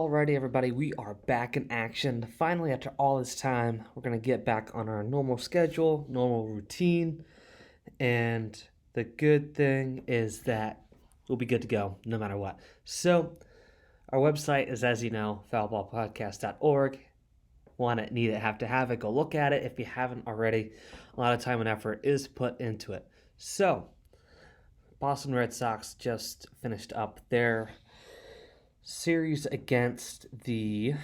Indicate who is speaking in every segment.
Speaker 1: Alrighty, everybody, we are back in action. Finally, after all this time, we're going to get back on our normal schedule, normal routine. And the good thing is that we'll be good to go no matter what. So, our website is, as you know, foulballpodcast.org. Want it, need it, have to have it. Go look at it if you haven't already. A lot of time and effort is put into it. So, Boston Red Sox just finished up their series against the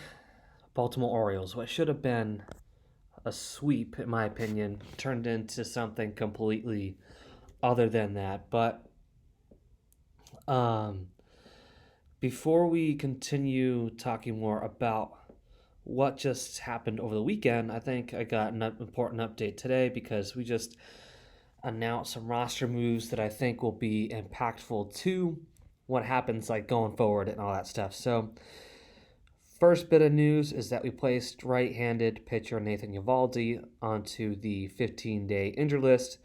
Speaker 1: Baltimore Orioles. What should have been a sweep, in my opinion, turned into something completely other than that. But um, before we continue talking more about what just happened over the weekend, I think I got an important update today because we just announced some roster moves that I think will be impactful to what happens like going forward and all that stuff. So first bit of news is that we placed right-handed pitcher Nathan Eovaldi onto the 15-day injured list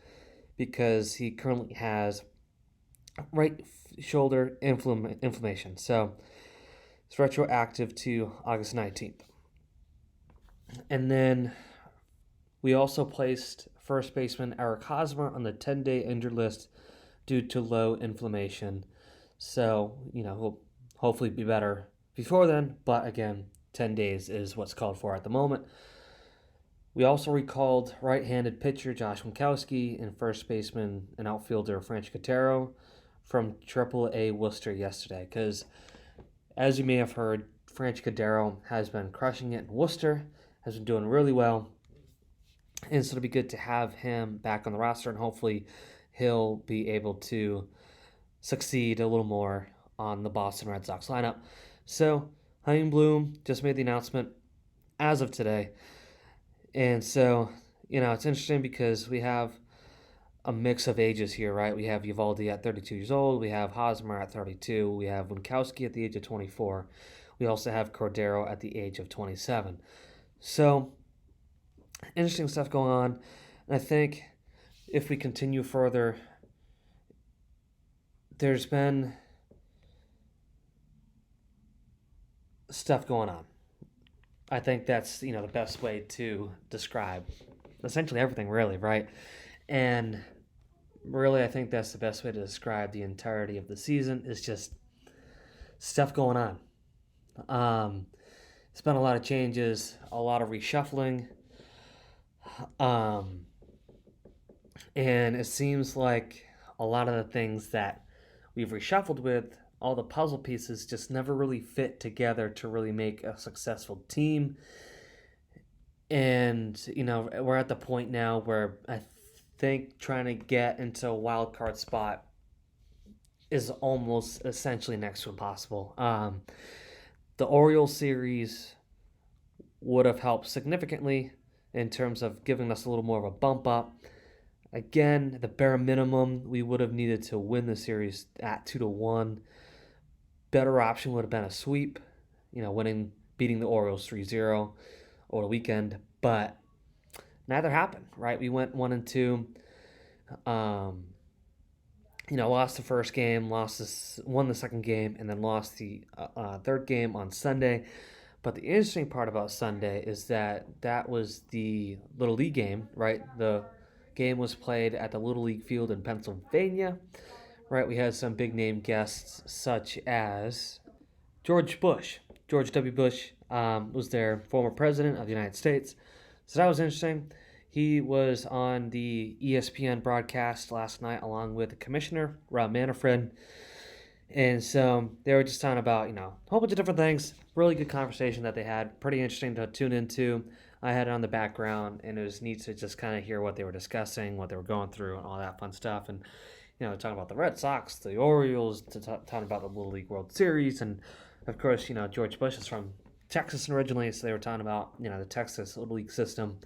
Speaker 1: because he currently has right shoulder inflammation. So it's retroactive to August 19th. And then we also placed first baseman Eric Hosmer on the 10-day injured list due to low inflammation. So, he'll hopefully be better before then, but again, 10 days is what's called for at the moment. We also recalled right-handed pitcher Josh Winkowski and first baseman and outfielder Frank Cotero from AAA Worcester yesterday because, as you may have heard, Frank Cotero has been crushing it in Worcester, has been doing really well, and so it'll be good to have him back on the roster, and hopefully he'll be able to succeed a little more on the Boston Red Sox lineup. So, Chaim Bloom just made the announcement as of today. And so, it's interesting because we have a mix of ages here, right? We have Eovaldi at 32 years old. We have Hosmer at 32. We have Winkowski at the age of 24. We also have Cordero at the age of 27. So, interesting stuff going on. And I think if we continue further, there's been stuff going on. I think that's, the best way to describe essentially everything, really, right? And really, I think that's the best way to describe the entirety of the season is just stuff going on. It's been a lot of changes, a lot of reshuffling. And it seems like a lot of the things that we've reshuffled with, all the puzzle pieces just never really fit together to really make a successful team. And, we're at the point now where I think trying to get into a wild card spot is almost essentially next to impossible. The Orioles series would have helped significantly in terms of giving us a little more of a bump up. Again, the bare minimum, we would have needed to win the series at 2-1. Better option would have been a sweep, beating the Orioles 3-0 over the weekend, but neither happened, right? We went 1-2. Lost the first game, won the second game, and then lost the third game on Sunday. But the interesting part about Sunday is that was the Little League game, right? The game was played at the Little League field in Pennsylvania, right? We had some big name guests such as George Bush. George W. Bush was their former president of the United States. So that was interesting. He was on the ESPN broadcast last night along with the commissioner, Rob Manfred. And so they were just talking about, a whole bunch of different things. Really good conversation that they had. Pretty interesting to tune into. I had it on the background, and it was neat to just kind of hear what they were discussing, what they were going through, and all that fun stuff. And, talking about the Red Sox, the Orioles, talking about the Little League World Series. And, of course, George Bush is from Texas originally, so they were talking about, the Texas Little League system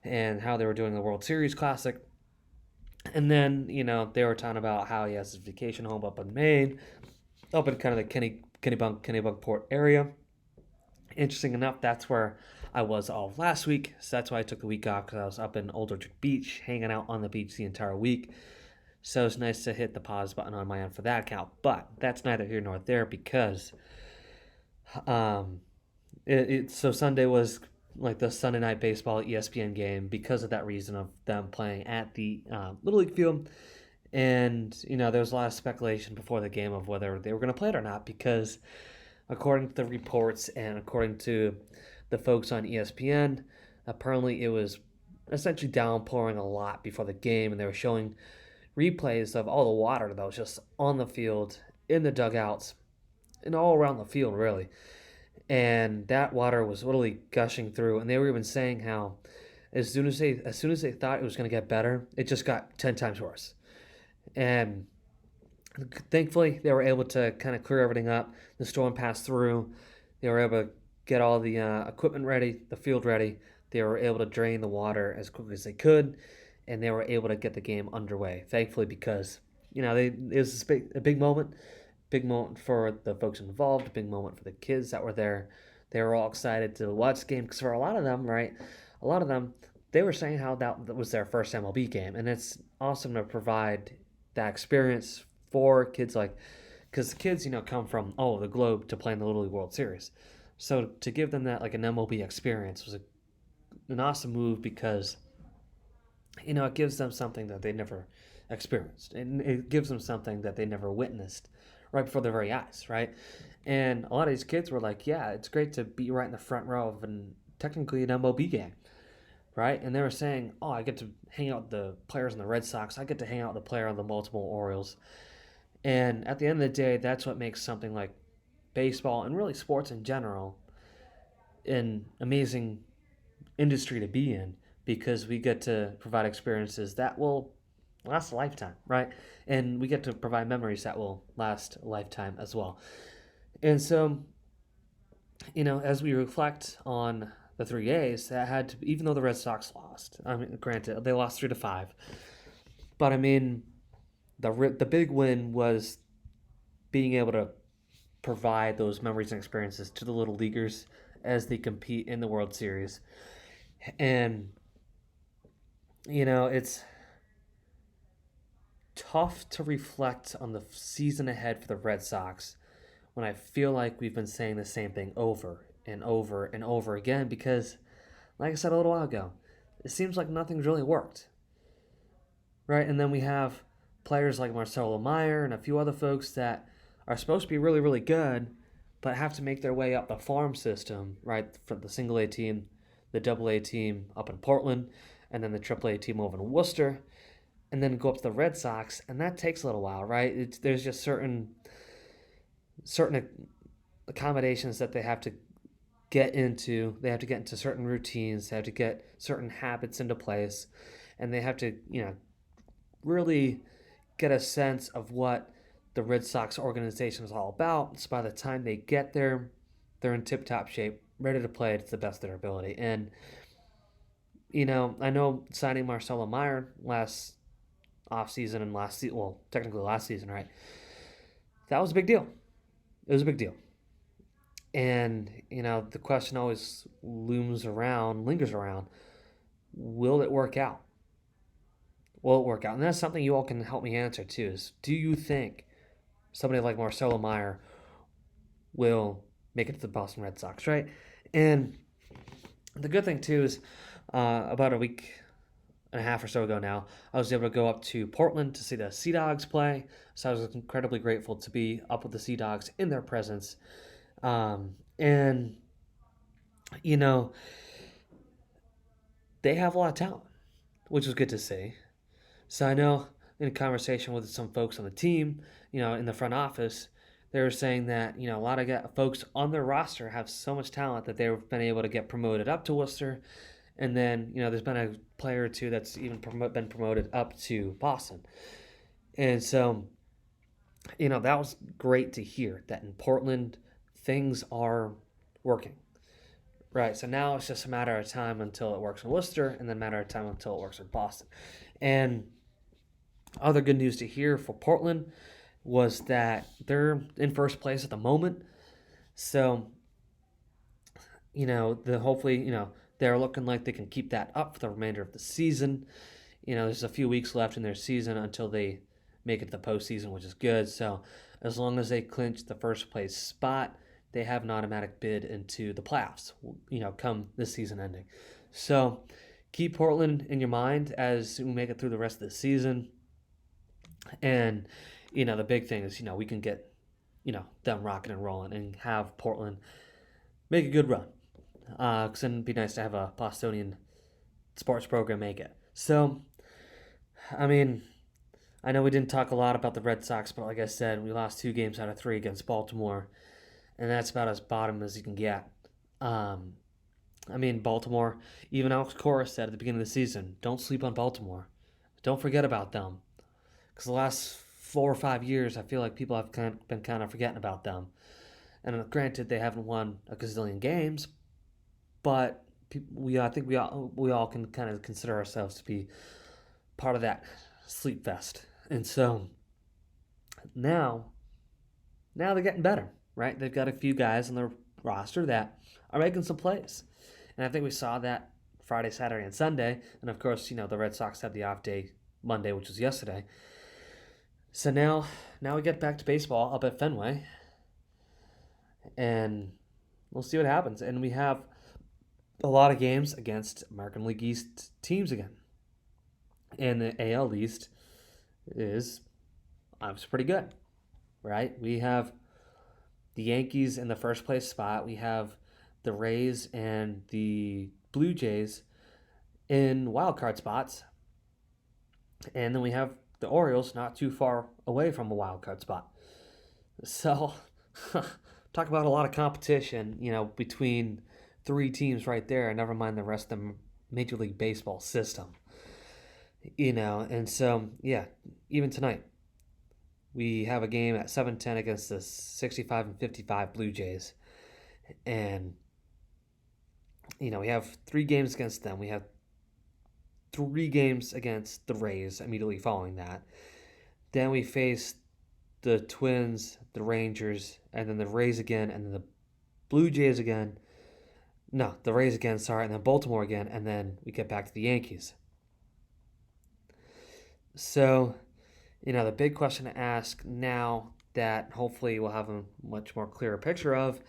Speaker 1: and how they were doing the World Series Classic. And then, they were talking about how he has his vacation home up in Maine, up in kind of the Kennebunkport area. Interesting enough, that's where I was all of last week. So that's why I took the week off, because I was up in Old Orchard Beach, hanging out on the beach the entire week. So it's nice to hit the pause button on my end for that account. But that's neither here nor there, because Um, so Sunday was like the Sunday night baseball ESPN game because of that reason of them playing at the Little League field. And, there was a lot of speculation before the game of whether they were going to play it or not because, according to the reports and according to the folks on ESPN, apparently it was essentially downpouring a lot before the game, and they were showing replays of all the water that was just on the field, in the dugouts, and all around the field, really. And that water was literally gushing through, and they were even saying how as soon as they thought it was going to get better, it just got 10 times worse. And thankfully, they were able to kind of clear everything up. The storm passed through. They were able to get all the equipment ready, the field ready. They were able to drain the water as quickly as they could, and they were able to get the game underway. Thankfully, because it was a big moment for the folks involved, a big moment for the kids that were there. They were all excited to watch the game because for a lot of them, right, a lot of them, they were saying how that was their first MLB game, and it's awesome to provide that experience for kids because the kids come from all over the globe to play in the Little League World Series. So to give them that like an MLB experience was an awesome move because it gives them something that they never experienced, and it gives them something that they never witnessed right before their very eyes, right? And a lot of these kids were like, yeah, it's great to be right in the front row of technically an MLB game, right? And they were saying, oh, I get to hang out with the players in the Red Sox. I get to hang out with the player on the Baltimore Orioles. And at the end of the day, that's what makes something like baseball and really sports in general an amazing industry to be in because we get to provide experiences that will last a lifetime, right? And we get to provide memories that will last a lifetime as well. And so, as we reflect on the 3As, that had to, even though the Red Sox lost, I mean, granted, they lost 3-5, but I mean, the big win was being able to provide those memories and experiences to the little leaguers as they compete in the World Series. And it's tough to reflect on the season ahead for the Red Sox when I feel like we've been saying the same thing over and over and over again because, like I said a little while ago, it seems like nothing's really worked, right? And then we have players like Marcelo Meyer and a few other folks that are supposed to be really, really good, but have to make their way up the farm system, right? From the single A team, the double A team up in Portland, and then the triple A team over in Worcester, and then go up to the Red Sox, and that takes a little while, right? There's just certain accommodations that they have to get into. They have to get into certain routines. They have to get certain habits into place, and they have to really get a sense of what the Red Sox organization is all about. So by the time they get there, they're in tip-top shape, ready to play to the best of their ability. And I know signing Marcelo Meyer last offseason and technically last season, right? That was a big deal. It was a big deal. And, the question always lingers around, will it work out? Will it work out? And that's something you all can help me answer too is, do you think somebody like Marcelo Meyer will make it to the Boston Red Sox, right? And the good thing too is about a week and a half or so ago now, I was able to go up to Portland to see the Sea Dogs play. So I was incredibly grateful to be up with the Sea Dogs in their presence. And, they have a lot of talent, which was good to see. So I know in conversation with some folks on the team, in the front office, they were saying that, a lot of folks on their roster have so much talent that they've been able to get promoted up to Worcester. And then, there's been a player or two that's even been promoted up to Boston. And so, that was great to hear that in Portland, things are working. Right, so now it's just a matter of time until it works in Worcester, and then a matter of time until it works in Boston. And other good news to hear for Portland was that they're in first place at the moment. So, hopefully, they're looking like they can keep that up for the remainder of the season. There's a few weeks left in their season until they make it to the postseason, which is good. So, as long as they clinch the first place spot, they have an automatic bid into the playoffs, come this season ending. So keep Portland in your mind as we make it through the rest of the season. And, the big thing is, we can get, them rocking and rolling and have Portland make a good run. Because then it'd be nice to have a Bostonian sports program make it. So, I mean, I know we didn't talk a lot about the Red Sox, but like I said, we lost 2 games out of 3 against Baltimore, and that's about as bottom as you can get. Um, Baltimore, even Alex Cora said at the beginning of the season, don't sleep on Baltimore. Don't forget about them. Because the last 4 or 5 years, I feel like people have been kind of forgetting about them. And granted, they haven't won a gazillion games, but I think we all can kind of consider ourselves to be part of that sleep fest. And so now, now they're getting better, right? They've got a few guys on their roster that are making some plays, and I think we saw that Friday, Saturday, and Sunday. And of course, the Red Sox had the off day Monday, which was yesterday. So now we get back to baseball up at Fenway, and we'll see what happens. And we have a lot of games against American League East teams again. And the AL East is obviously pretty good, right? We have the Yankees in the first place spot. We have the Rays and the Blue Jays in wild card spots. And then we have the Orioles not too far away from a wild card spot. So, talk about a lot of competition, between 3 teams right there, never mind the rest of the Major League Baseball system. And so, yeah, even tonight, we have a game at 7:10 against the 65 and 55 Blue Jays. And, we have 3 games against them. We have 3 games against the Rays immediately following that. Then we face the Twins, the Rangers, and then the Rays again, and then the Blue Jays again. No, the Rays again, sorry, and then Baltimore again, and then we get back to the Yankees. So, the big question to ask now that hopefully we'll have a much more clearer picture of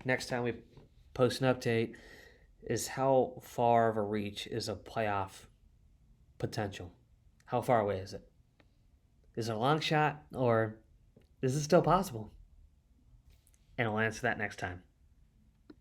Speaker 1: next time we post an update is how far of a reach is a playoff potential? How far away is it? Is it a long shot or is it still possible? And I'll answer that next time.